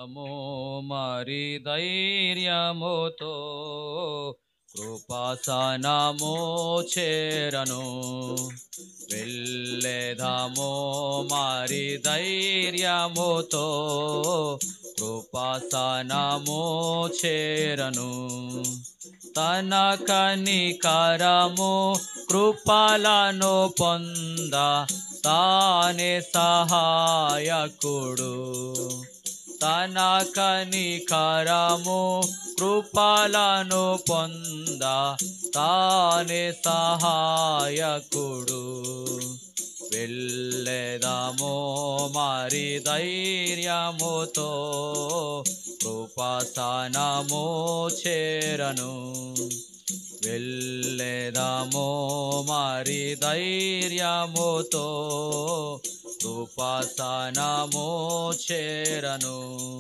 అమో మరి ధైర్యముతో కృపాసనము చేరను. వెళ్ళేదమో మరి ధైర్యముతో కృపాసనము చేరను. తన కనికరము కృపలను పొంద తానే సహాయకుడు. తన కనికరము కృపలను పొంద తానే సహాయకుడు. వెళ్ళేదమో మరి ధైర్యముతో కృపాసనము చేరను. వెళ్ళేదమో మరి ధైర్యముతో కృపాసనము చేరను.